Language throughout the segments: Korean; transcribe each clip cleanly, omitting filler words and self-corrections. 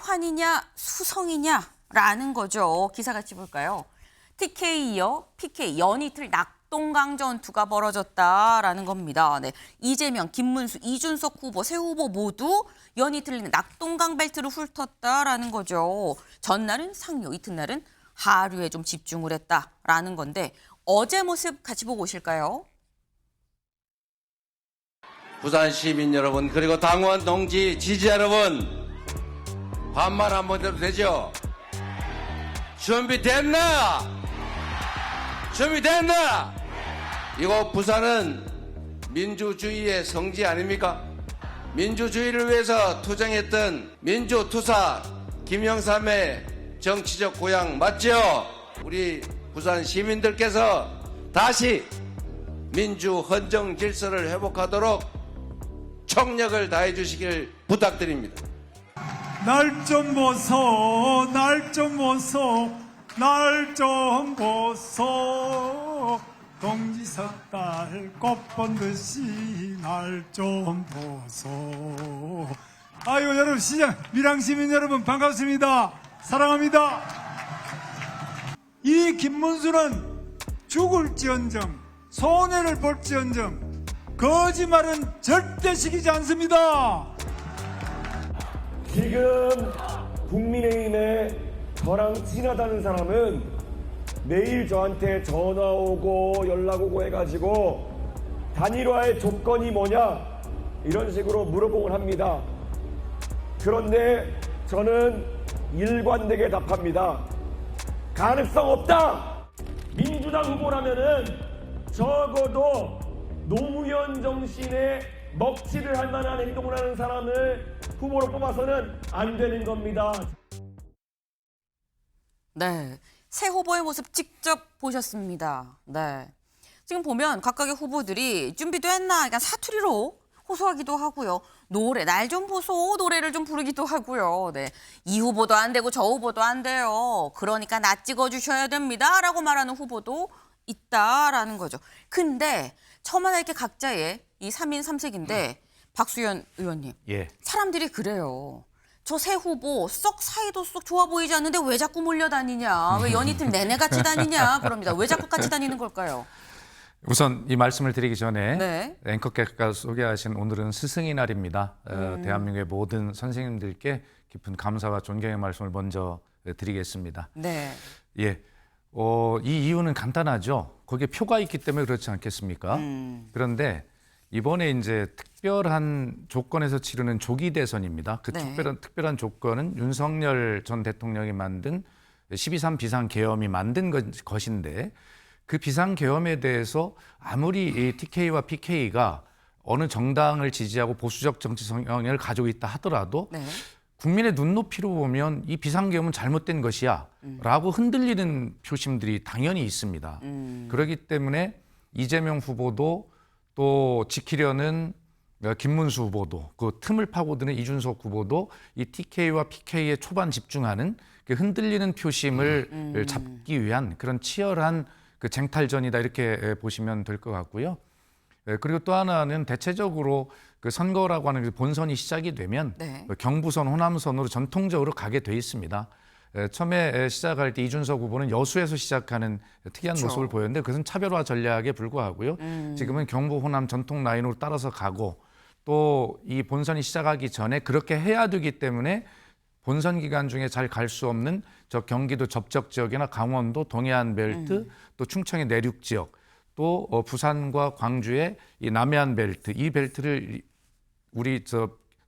최환이냐 수성이냐라는 거죠. 기사 같이 볼까요? TK이어 PK 연이틀 낙동강 전투가 벌어졌다라는 겁니다. 네, 이재명, 김문수, 이준석 후보, 세 후보 모두 연이틀 낙동강 벨트를 훑었다라는 거죠. 전날은 상류, 이튿날은 하류에 좀 집중을 했다라는 건데 어제 모습 같이 보고 오실까요? 부산 시민 여러분, 그리고 당원 동지 지지 여러분, 반말 한번 해도 되죠? 준비됐나? 준비됐나? 이거 부산은 민주주의의 성지 아닙니까? 민주주의를 위해서 투쟁했던 민주투사 김영삼의 정치적 고향 맞죠? 우리 부산 시민들께서 다시 민주 헌정 질서를 회복하도록 총력을 다해 주시길 부탁드립니다. 날 좀 보소, 날 좀 보소, 날 좀 보소. 동지 섣달 꽃 본 듯이 날 좀 보소. 아유, 여러분, 밀양시민 여러분 반갑습니다. 사랑합니다. 이 김문수는 죽을지언정, 손해를 볼지언정, 거짓말은 절대 시키지 않습니다. 지금 국민의힘에 저랑 친하다는 사람은 매일 저한테 전화 오고 연락 오고 해가지고 단일화의 조건이 뭐냐 이런 식으로 물어보곤 합니다. 그런데 저는 일관되게 답합니다. 가능성 없다. 민주당 후보라면은 적어도 노무현 정신에 먹칠을 할 만한 행동을 하는 사람을 후보로 뽑아서는 안 되는 겁니다. 네, 새 후보의 모습 직접 보셨습니다. 네, 지금 보면 각각의 후보들이 준비됐나 약간 사투리로 호소하기도 하고요. 노래, 날 좀 보소 노래를 좀 부르기도 하고요. 네, 이 후보도 안 되고 저 후보도 안 돼요. 그러니까 나 찍어주셔야 됩니다. 라고 말하는 후보도 있다라는 거죠. 근데 저마다 이렇게 각자의 이 3인 3색인데 박수현 의원님, 예. 사람들이 그래요. 저 새 후보 썩 사이도 썩 좋아 보이지 않는데 왜 자꾸 몰려다니냐? 왜 연이틀 내내 같이 다니냐? 그럽니다. 왜 자꾸 같이 다니는 걸까요? 우선 이 말씀을 드리기 전에 네. 앵커께서 소개하신 오늘은 스승의 날입니다. 대한민국의 모든 선생님들께 깊은 감사와 존경의 말씀을 먼저 드리겠습니다. 네. 예, 이 이유는 간단하죠. 거기에 표가 있기 때문에 그렇지 않겠습니까? 그런데 이번에 이제 특별한 조건에서 치르는 조기 대선입니다. 그 네. 특별한 조건은 윤석열 전 대통령이 만든 12.3 비상계엄이 만든 것인데 그 비상계엄에 대해서 아무리 이 TK와 PK가 어느 정당을 지지하고 보수적 정치 성향을 가지고 있다 하더라도 네. 국민의 눈높이로 보면 이 비상계엄은 잘못된 것이야 라고 흔들리는 표심들이 당연히 있습니다. 그렇기 때문에 이재명 후보도 또 지키려는 김문수 후보도 그 틈을 파고드는 이준석 후보도 이 TK와 PK에 초반 집중하는 그 흔들리는 표심을 잡기 위한 그런 치열한 그 쟁탈전이다 이렇게 보시면 될 것 같고요. 그리고 또 하나는 대체적으로 그 선거라고 하는 본선이 시작이 되면 네. 경부선, 호남선으로 전통적으로 가게 돼 있습니다. 처음에 시작할 때 이준석 후보는 여수에서 시작하는 특이한 그렇죠. 모습을 보였는데 그것은 차별화 전략에 불과하고요. 지금은 경부, 호남 전통 라인으로 따라서 가고 또 이 본선이 시작하기 전에 그렇게 해야 되기 때문에 본선 기간 중에 잘 갈 수 없는 저 경기도 접적 지역이나 강원도 동해안 벨트 또 충청의 내륙 지역 또 부산과 광주의 이 남해안 벨트 이 벨트를 우리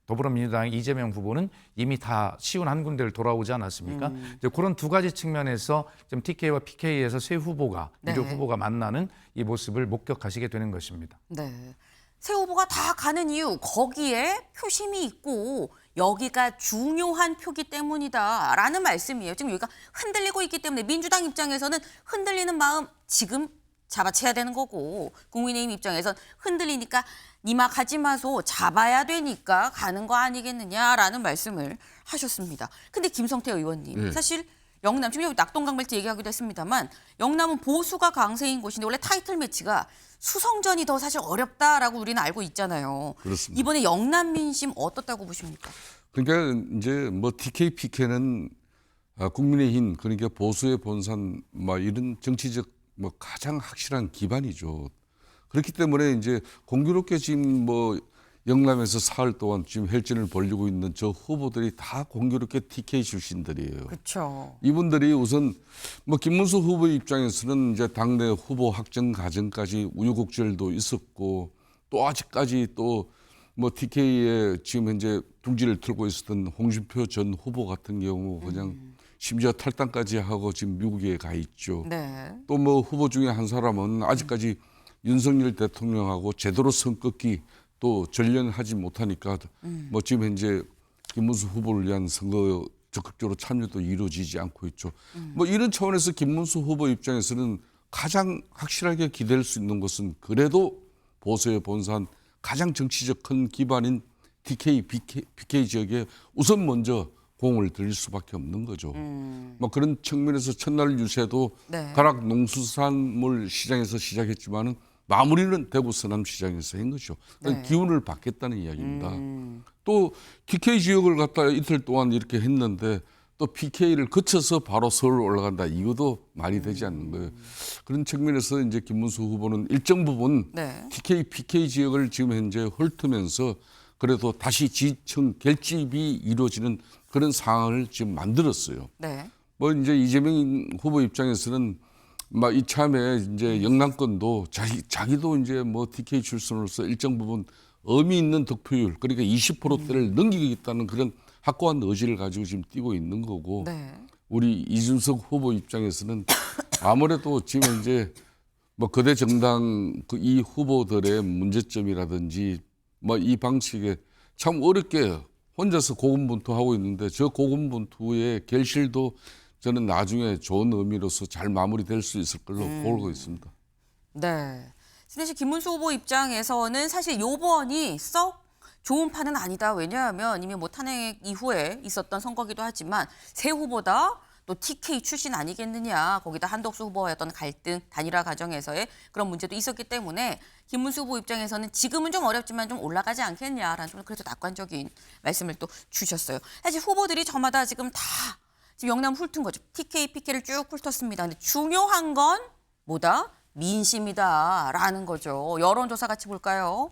더불어민주당 이재명 후보는 이미 다 시운 한 군데를 돌아오지 않았습니까? 이제 그런 두 가지 측면에서 좀 TK와 PK에서 세 후보가 네. 이두 후보가 만나는 이 모습을 목격하시게 되는 것입니다. 네. 새 후보가 다 가는 이유 거기에 표심이 있고 여기가 중요한 표기 때문이다라는 말씀이에요. 지금 여기가 흔들리고 있기 때문에 민주당 입장에서는 흔들리는 마음 지금 잡아채야 되는 거고 국민의힘 입장에선 흔들리니까 니마 가지 마소 잡아야 되니까 가는 거 아니겠느냐라는 말씀을 하셨습니다. 근데 김성태 의원님 사실 영남 지금 여기 낙동강 벨트 얘기하기도 했습니다만 영남은 보수가 강세인 곳인데 원래 타이틀 매치가 수성전이 더 사실 어렵다라고 우리는 알고 있잖아요. 그렇습니다. 이번에 영남 민심 어떻다고 보십니까? 그러니까 이제 뭐 TK, PK는 국민의힘 그러니까 보수의 본산 뭐 이런 정치적 뭐 가장 확실한 기반이죠. 그렇기 때문에 이제 공교롭게 지금 뭐 영남에서 사흘 동안 지금 혈전을 벌이고 있는 저 후보들이 다 공교롭게 TK 출신들이에요. 그렇죠. 이분들이 우선 뭐 김문수 후보 입장에서는 이제 당내 후보 확정 과정까지 우여곡절도 있었고 또 아직까지 또 뭐 TK에 지금 현재 둥지를 틀고 있었던 홍준표 전 후보 같은 경우 그냥 심지어 탈당까지 하고 지금 미국에 가 있죠. 네. 또 뭐 후보 중에 한 사람은 아직까지 윤석열 대통령하고 제대로 선긋기 또 전련하지 못하니까 뭐 지금 현재 김문수 후보를 위한 선거 적극적으로 참여도 이루어지지 않고 있죠. 뭐 이런 차원에서 김문수 후보 입장에서는 가장 확실하게 기댈 수 있는 것은 그래도 보수의 본산 가장 정치적 큰 기반인 TK, PK 지역에 우선 먼저 공을 들일 수밖에 없는 거죠. 뭐 그런 측면에서 첫날 유세도 네. 가락 농수산물 시장에서 시작했지만은 마무리는 대구 서남시장에서 한 거죠. 네. 기운을 받겠다는 이야기입니다. 또 TK 지역을 갖다 이틀 동안 이렇게 했는데 또 PK를 거쳐서 바로 서울 올라간다. 이것도 말이 되지 않는 거예요. 그런 측면에서 이제 김문수 후보는 일정 부분 네. TK, PK 지역을 지금 현재 훑으면서 그래도 다시 지층 결집이 이루어지는 그런 상황을 지금 만들었어요. 네. 뭐 이제 이재명 후보 입장에서는 막 이참에 이제 영남권도 자기도 이제 뭐 TK 출신으로서 일정 부분 의미 있는 득표율 그러니까 20%대를 넘기겠다는 그런 확고한 의지를 가지고 지금 뛰고 있는 거고 네. 우리 이준석 후보 입장에서는 아무래도 지금 이제 뭐 거대 정당 이 후보들의 문제점이라든지 뭐 이 방식에 참 어렵게 혼자서 고군분투하고 있는데 저 고군분투의 결실도 저는 나중에 좋은 의미로서 잘 마무리될 수 있을 걸로 보고 있습니다. 네. 신혜 씨 김문수 후보 입장에서는 사실 요번이 썩 좋은 판은 아니다. 왜냐하면 이미 뭐 탄핵 이후에 있었던 선거기도 하지만 새 후보다 또 TK 출신 아니겠느냐. 거기다 한덕수 후보와의 어떤 갈등, 단일화 과정에서의 그런 문제도 있었기 때문에 김문수 후보 입장에서는 지금은 좀 어렵지만 좀 올라가지 않겠냐라는 좀 그래도 낙관적인 말씀을 또 주셨어요. 사실 후보들이 저마다 지금 다 지금 영남 훑은 거죠. TK, PK를 쭉 훑었습니다. 근데 중요한 건 뭐다? 민심이다라는 거죠. 여론조사 같이 볼까요?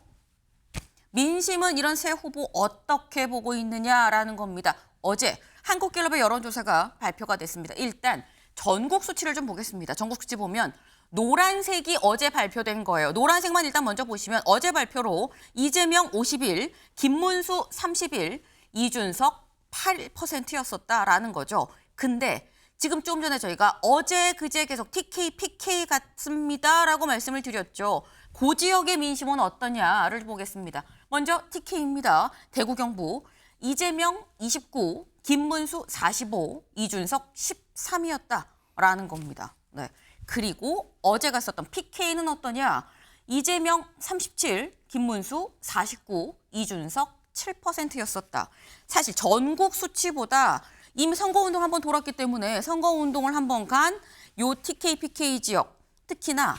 민심은 이런 새 후보 어떻게 보고 있느냐라는 겁니다. 어제 한국갤럽의 여론조사가 발표가 됐습니다. 일단 전국 수치를 좀 보겠습니다. 전국 수치 보면 노란색이 어제 발표된 거예요. 노란색만 일단 먼저 보시면 어제 발표로 이재명 51, 김문수 31, 이준석 8%였었다라는 거죠. 근데 지금 좀 전에 저희가 어제 그제 계속 TK, PK 같습니다라고 말씀을 드렸죠. 그 지역의 민심은 어떠냐를 보겠습니다. 먼저 TK입니다. 대구 경북 이재명 29, 김문수 45, 이준석 13이었다라는 겁니다. 네. 그리고 어제 갔었던 PK는 어떠냐? 이재명 37, 김문수 49, 이준석 7%였었다. 사실 전국 수치보다 이미 선거운동 한번 돌았기 때문에 선거운동을 한번 간 요 TK, PK 지역 특히나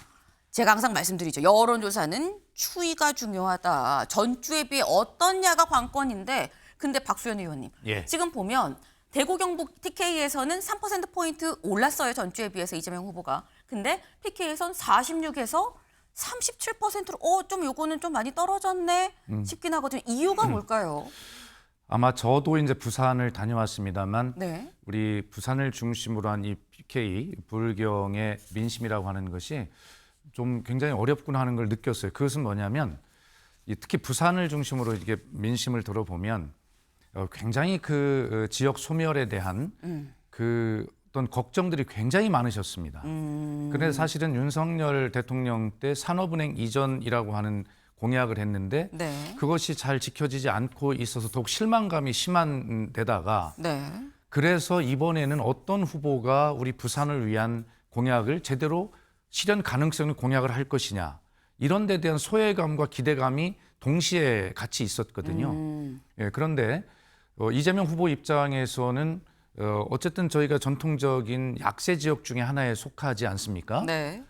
제가 항상 말씀드리죠. 여론조사는 추이가 중요하다. 전주에 비해 어떻냐가 관건인데 근데 박수현 의원님 예. 지금 보면 대구 경북 TK에서는 3%포인트 올랐어요. 전주에 비해서 이재명 후보가. 근데 PK에선 46에서 37%로 좀 요거는 좀 많이 떨어졌네 싶긴 하거든요. 이유가 뭘까요? 아마 저도 이제 부산을 다녀왔습니다만 네. 우리 부산을 중심으로 한 이 PK 불경의 민심이라고 하는 것이 좀 굉장히 어렵구나 하는 걸 느꼈어요. 그것은 뭐냐면 특히 부산을 중심으로 이게 민심을 들어보면 굉장히 그 지역 소멸에 대한 그 어떤 걱정들이 굉장히 많으셨습니다. 그런데 사실은 윤석열 대통령 때 산업은행 이전이라고 하는 공약을 했는데 네. 그것이 잘 지켜지지 않고 있어서 더욱 실망감이 심한 데다가 네. 그래서 이번에는 어떤 후보가 우리 부산을 위한 공약을 제대로 실현 가능성의 공약을 할 것이냐 이런 데 대한 소외감과 기대감이 동시에 같이 있었거든요. 예, 그런데 이재명 후보 입장에서는 어쨌든 저희가 전통적인 약세 지역 중에 하나에 속하지 않습니까? 네.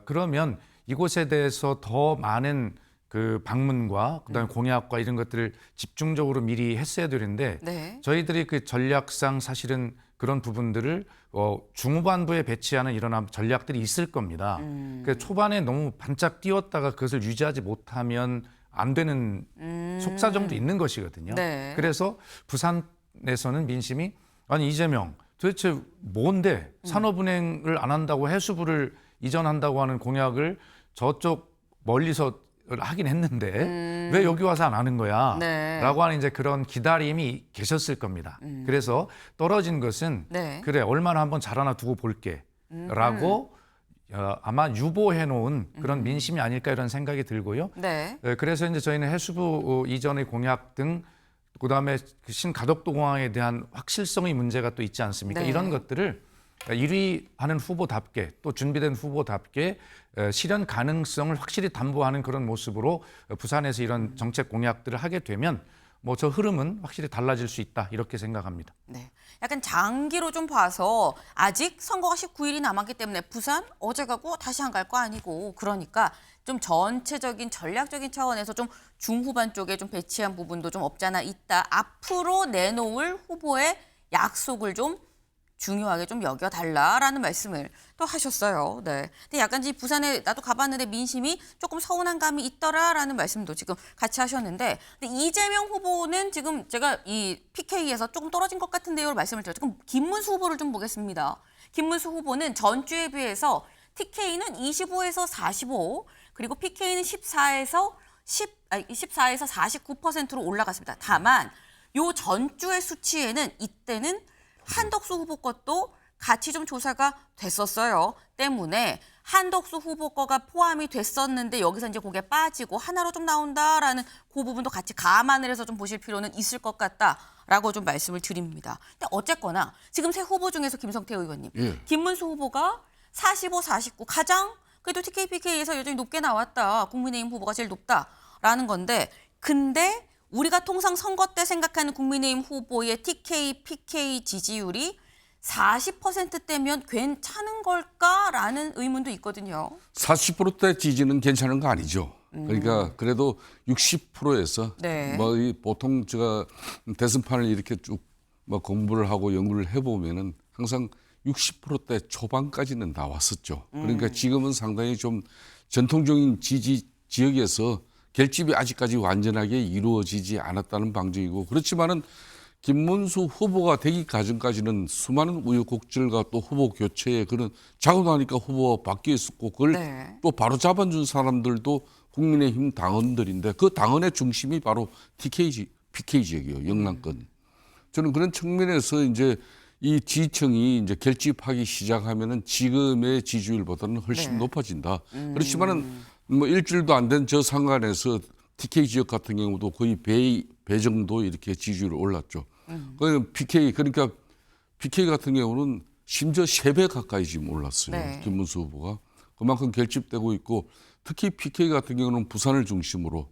그러면 이곳에 대해서 더 많은 그 방문과 그다음에 공약과 이런 것들을 집중적으로 미리 했어야 되는데 네. 저희들이 그 전략상 사실은 그런 부분들을 중후반부에 배치하는 이런 전략들이 있을 겁니다. 그 초반에 너무 반짝 띄웠다가 그것을 유지하지 못하면 안 되는 속사정도 있는 것이거든요. 네. 그래서 부산에서는 민심이 아니 이재명 도대체 뭔데 산업은행을 안 한다고 해수부를 이전한다고 하는 공약을 저쪽 멀리서 하긴 했는데 왜 여기 와서 안 하는 거야? 네. 라고 하는 이제 그런 기다림이 계셨을 겁니다. 그래서 떨어진 것은 네. 그래 얼마나 한번 잘하나 두고 볼게 라고 아마 유보해 놓은 그런 민심이 아닐까 이런 생각이 들고요. 네. 그래서 이제 저희는 해수부 이전의 공약 등 그다음에 신가덕도 공항에 대한 확실성의 문제가 또 있지 않습니까? 네. 이런 것들을 1위 하는 후보답게 또 준비된 후보답게 실현 가능성을 확실히 담보하는 그런 모습으로 부산에서 이런 정책 공약들을 하게 되면 뭐 저 흐름은 확실히 달라질 수 있다 이렇게 생각합니다. 네. 약간 장기로 좀 봐서 아직 선거가 19일이 남았기 때문에 부산 어제 가고 다시 안 갈 거 아니고 그러니까 좀 전체적인 전략적인 차원에서 좀 중후반 쪽에 좀 배치한 부분도 좀 없지 않아 있다. 앞으로 내놓을 후보의 약속을 좀 중요하게 좀 여겨달라라는 말씀을 또 하셨어요. 네. 근데 약간 이 부산에 나도 가봤는데 민심이 조금 서운한 감이 있더라라는 말씀도 지금 같이 하셨는데, 근데 이재명 후보는 지금 제가 이 PK에서 조금 떨어진 것 같은데요 말씀을 드렸죠. 그럼 김문수 후보를 좀 보겠습니다. 김문수 후보는 전주에 비해서 TK는 25에서 45, 그리고 PK는 14에서 49%로 올라갔습니다. 다만 요 전주의 수치에는 이때는 한덕수 후보 것도 같이 좀 조사가 됐었어요. 때문에 한덕수 후보 거가 포함이 됐었는데 여기서 이제 그게 빠지고 하나로 좀 나온다라는 그 부분도 같이 감안을 해서 좀 보실 필요는 있을 것 같다라고 좀 말씀을 드립니다. 근데 어쨌거나 지금 세 후보 중에서 김성태 의원님, 예. 김문수 후보가 45, 49 가장 그래도 TK, PK에서 여전히 높게 나왔다. 국민의힘 후보가 제일 높다라는 건데 근데 우리가 통상 선거 때 생각하는 국민의힘 후보의 TK, PK 지지율이 40%대면 괜찮은 걸까라는 의문도 있거든요. 40%대 지지는 괜찮은 거 아니죠. 그러니까 그래도 60%에서 네. 뭐 이 보통 제가 대선판을 이렇게 쭉 뭐 공부를 하고 연구를 해보면은 항상 60%대 초반까지는 나왔었죠. 그러니까 지금은 상당히 좀 전통적인 지지 지역에서 결집이 아직까지 완전하게 이루어지지 않았다는 방증이고 그렇지만은 김문수 후보가 되기 과정까지는 수많은 우여곡절과 또 후보 교체에 그런 자고 나니까 후보가 바뀌어 있었고 그걸 네. 또 바로 잡아준 사람들도 국민의힘 당원들인데 그 당원의 중심이 바로 TK, PK 지역이에요. 영남권. 저는 그런 측면에서 이제 이 지지층이 이제 결집하기 시작하면은 지금의 지지율보다는 훨씬 네. 높아진다. 그렇지만은 뭐 일주일도 안 된 저 상관에서 TK 지역 같은 경우도 거의 배 정도 이렇게 지지율이 올랐죠. 그러니까 PK 같은 경우는 심지어 3배 가까이 지금 올랐어요. 네. 김문수 후보가. 그만큼 결집되고 있고 특히 PK 같은 경우는 부산을 중심으로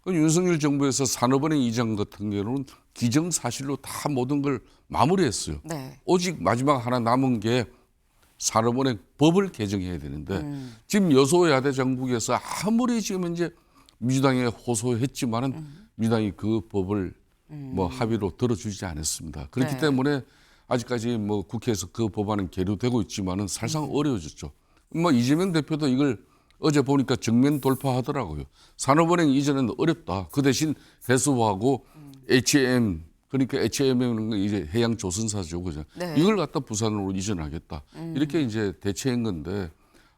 윤석열 정부에서 산업은행 이장 같은 경우는 기정사실로 다 모든 걸 마무리했어요. 네. 오직 마지막 하나 남은 게 산업은행 법을 개정해야 되는데 지금 여소야대 정국에서 아무리 지금 이제 민주당에 호소했지만은 민주당이 그 법을 뭐 합의로 들어주지 않았습니다. 그렇기 네. 때문에 아직까지 뭐 국회에서 그 법안은 계류되고 있지만은 사실상 어려워졌죠. 뭐 이재명 대표도 이걸 어제 보니까 정면 돌파하더라고요. 산업은행 이전에는 어렵다. 그 대신 해수부하고 HM 그러니까 HM은 이제 해양조선사죠, 그죠? 네. 이걸 갖다 부산으로 이전하겠다. 이렇게 이제 대체한 건데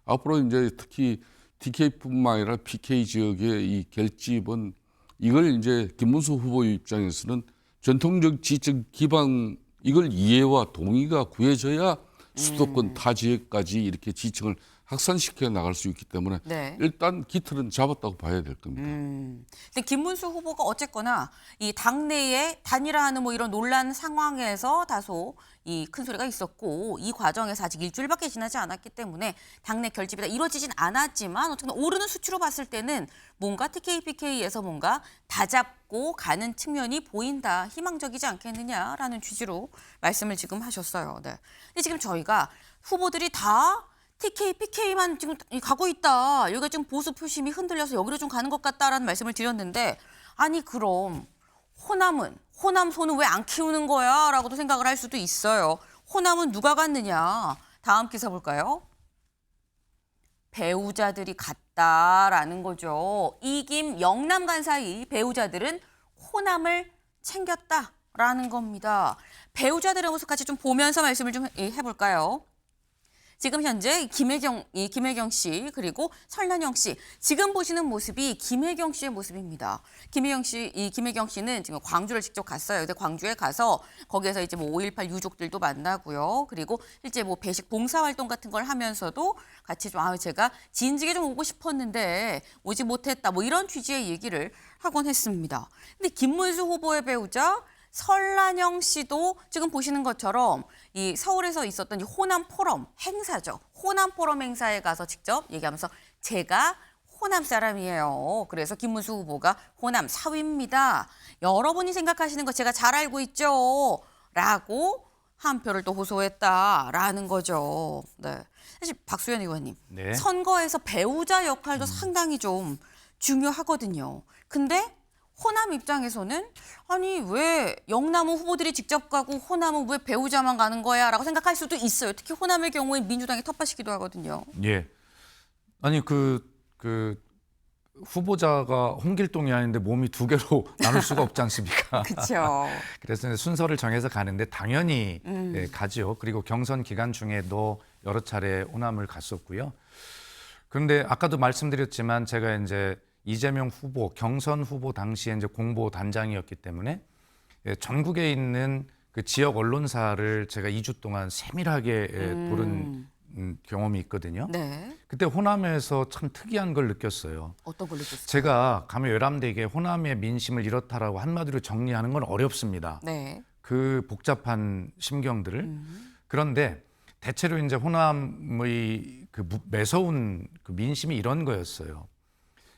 앞으로 이제 특히 TK뿐만 아니라 PK 지역의 이 결집은 이걸 이제 김문수 후보 입장에서는 전통적 지적 기반 이걸 이해와 동의가 구해져야 수도권 타 지역까지 이렇게 지층을 확산시켜 나갈 수 있기 때문에 네. 일단 기틀은 잡았다고 봐야 될 겁니다. 근데 김문수 후보가 어쨌거나 이 당내에 단일화하는 뭐 이런 논란 상황에서 다소 이 큰 소리가 있었고 이 과정에서 아직 일주일밖에 지나지 않았기 때문에 당내 결집이 다 이루어지진 않았지만 어쨌든 오르는 수치로 봤을 때는 뭔가 TK-PK에서 뭔가 다잡고 가는 측면이 보인다. 희망적이지 않겠느냐라는 취지로 말씀을 지금 하셨어요. 네. 근데 지금 저희가 후보들이 다 TK, PK만 지금 가고 있다. 여기가 지금 보수 표심이 흔들려서 여기로 좀 가는 것 같다라는 말씀을 드렸는데 아니 그럼 호남 소는 왜 안 키우는 거야? 라고도 생각을 할 수도 있어요. 호남은 누가 갔느냐? 다음 기사 볼까요? 배우자들이 갔다라는 거죠. 이김 영남 간 사이 배우자들은 호남을 챙겼다라는 겁니다. 배우자들의 모습 같이 좀 보면서 말씀을 좀 해볼까요? 지금 현재 김혜경 씨 그리고 설난영 씨 지금 보시는 모습이 김혜경 씨의 모습입니다. 김혜경 씨는 지금 광주를 직접 갔어요. 근데 광주에 가서 거기에서 이제 뭐 5.18 유족들도 만나고요. 그리고 실제 뭐 배식 봉사활동 같은 걸 하면서도 같이 좀 제가 진즉에 좀 오고 싶었는데 오지 못했다 뭐 이런 취지의 얘기를 하곤 했습니다. 근데 김문수 후보의 배우자 설난영 씨도 지금 보시는 것처럼 이 서울에서 있었던 이 호남 포럼 행사죠. 호남 포럼 행사에 가서 직접 얘기하면서 제가 호남 사람이에요. 그래서 김문수 후보가 호남 사위입니다. 여러분이 생각하시는 거 제가 잘 알고 있죠. 라고 한 표를 또 호소했다라는 거죠. 네. 사실 박수현 의원님, 네. 선거에서 배우자 역할도 상당히 좀 중요하거든요. 근데 호남 입장에서는 아니 왜 영남은 후보들이 직접 가고 호남은 왜 배우자만 가는 거야? 라고 생각할 수도 있어요. 특히 호남의 경우엔 민주당이 텃밭이기도 하거든요. 예. 아니 그 후보자가 홍길동이 아닌데 몸이 두 개로 나눌 수가 없지 않습니까? 그렇죠. 그래서 이제 순서를 정해서 가는데 당연히 예, 가죠. 그리고 경선 기간 중에도 여러 차례 호남을 갔었고요. 그런데 아까도 말씀드렸지만 제가 이제 이재명 후보 경선 후보 당시에 이제 공보 단장이었기 때문에 예, 전국에 있는 그 지역 언론사를 제가 2주 동안 세밀하게 보는 경험이 있거든요. 네. 그때 호남에서 참 특이한 걸 느꼈어요. 어떤 걸 느꼈어요? 제가 감히 외람되게 호남의 민심을 이렇다라고 한마디로 정리하는 건 어렵습니다. 네. 그 복잡한 심경들을. 그런데 대체로 이제 호남의 그 매서운 그 민심이 이런 거였어요.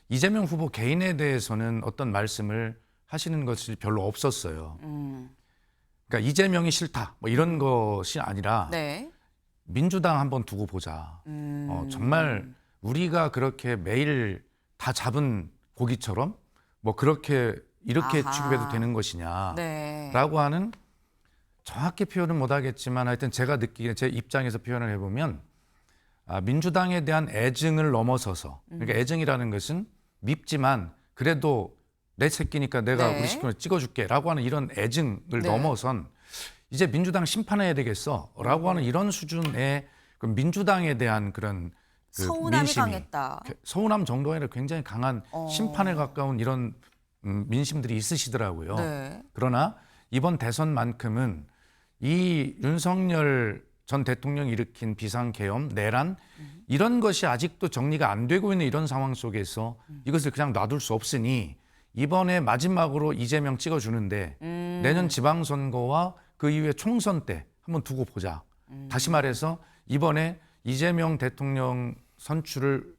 이재명 후보 개인에 대해서는 어떤 말씀을 하시는 것이 별로 없었어요. 그러니까 이재명이 싫다 뭐 이런 것이 아니라 네. 민주당 한번 두고 보자. 정말 우리가 그렇게 매일 다 잡은 고기처럼 뭐 그렇게 이렇게 아하. 취급해도 되는 것이냐라고 네. 하는 정확히 표현은 못하겠지만 하여튼 제가 느끼기에 제 입장에서 표현을 해보면 민주당에 대한 애증을 넘어서서 그러니까 애증이라는 것은 밉지만 그래도 내 새끼니까 내가 네. 우리 식구를 찍어줄게라고 하는 이런 애증을 네. 넘어선 이제 민주당 심판해야 되겠어라고 하는 이런 수준의 그 민주당에 대한 그런 그 서운함이 민심이 강했다. 서운함 정도가 아니라 굉장히 강한 심판에 가까운 이런 민심들이 있으시더라고요. 네. 그러나 이번 대선만큼은 이 윤석열 전 대통령이 일으킨 비상계엄, 내란 이런 것이 아직도 정리가 안 되고 있는 이런 상황 속에서 이것을 그냥 놔둘 수 없으니 이번에 마지막으로 이재명 찍어주는데 내년 지방선거와 그 이후에 총선 때 한번 두고 보자. 다시 말해서 이번에 이재명 대통령 선출을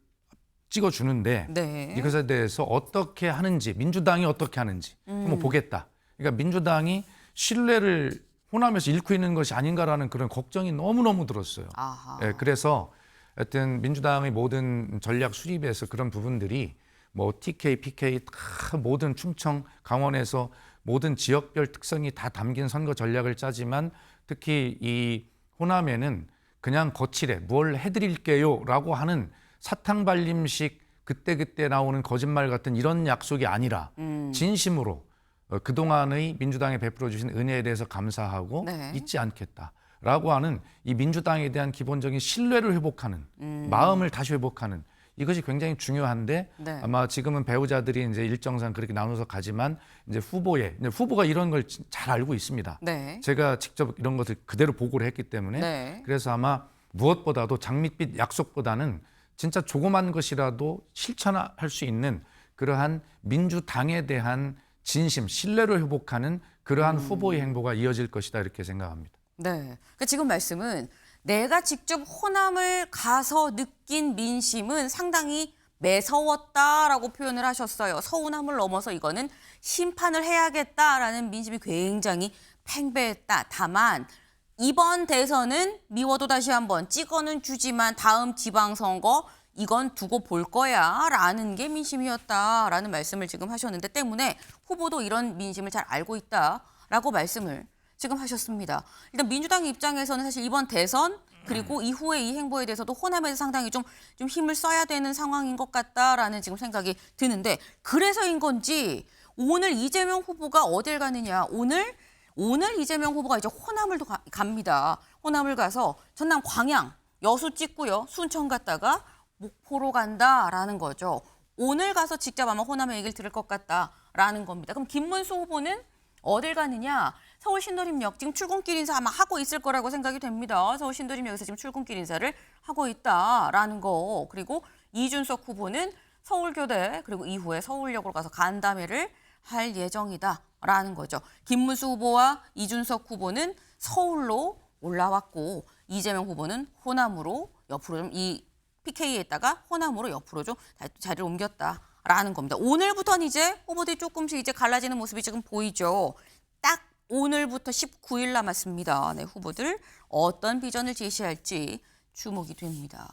찍어주는데 네. 이것에 대해서 어떻게 하는지 민주당이 어떻게 하는지 한번 보겠다. 그러니까 민주당이 신뢰를 호남에서 잃고 있는 것이 아닌가라는 그런 걱정이 너무너무 들었어요. 아하. 예, 그래서 하여튼 민주당의 모든 전략 수립에서 그런 부분들이 뭐 TK, PK 다 모든 충청, 강원에서 모든 지역별 특성이 다 담긴 선거 전략을 짜지만 특히 이 호남에는 그냥 거칠에 뭘 해드릴게요라고 하는 사탕발림식 그때그때 나오는 거짓말 같은 이런 약속이 아니라 진심으로 그동안의 민주당에 베풀어 주신 은혜에 대해서 감사하고 네. 잊지 않겠다라고 하는 이 민주당에 대한 기본적인 신뢰를 회복하는 마음을 다시 회복하는 이것이 굉장히 중요한데 네. 아마 지금은 배우자들이 이제 일정상 그렇게 나눠서 가지만 이제 후보가 이런 걸 잘 알고 있습니다. 네. 제가 직접 이런 것을 그대로 보고를 했기 때문에 네. 그래서 아마 무엇보다도 장밋빛 약속보다는 진짜 조그만 것이라도 실천할 수 있는 그러한 민주당에 대한 진심, 신뢰를 회복하는 그러한 후보의 행보가 이어질 것이다 이렇게 생각합니다. 네. 그러니까 지금 말씀은 내가 직접 호남을 가서 느낀 민심은 상당히 매서웠다라고 표현을 하셨어요. 서운함을 넘어서 이거는 심판을 해야겠다라는 민심이 굉장히 팽배했다. 다만 이번 대선은 미워도 다시 한번 찍어는 주지만 다음 지방선거 이건 두고 볼 거야 라는 게 민심이었다라는 말씀을 지금 하셨는데 때문에 후보도 이런 민심을 잘 알고 있다라고 말씀을 지금 하셨습니다. 일단 민주당 입장에서는 사실 이번 대선 그리고 이후에 이 행보에 대해서도 호남에서 상당히 좀 힘을 써야 되는 상황인 것 같다라는 지금 생각이 드는데 그래서인 건지 오늘 이재명 후보가 어딜 가느냐. 오늘 이재명 후보가 이제 호남을 갑니다. 호남을 가서 전남 광양, 여수 찍고요. 순천 갔다가 목포로 간다라는 거죠. 오늘 가서 직접 아마 호남의 얘기를 들을 것 같다라는 겁니다. 그럼 김문수 후보는 어딜 가느냐? 서울 신도림역 지금 출근길 인사 아마 하고 있을 거라고 생각이 됩니다. 서울 신도림역에서 지금 출근길 인사를 하고 있다라는 거. 그리고 이준석 후보는 서울교대 그리고 이후에 서울역으로 가서 간담회를 할 예정이다라는 거죠. 김문수 후보와 이준석 후보는 서울로 올라왔고 이재명 후보는 호남으로 옆으로 좀 이 PK에다가 호남으로 옆으로 좀 자리를 옮겼다라는 겁니다. 오늘부터는 이제 후보들이 조금씩 이제 갈라지는 모습이 지금 보이죠. 딱 오늘부터 19일 남았습니다. 네, 후보들 어떤 비전을 제시할지 주목이 됩니다.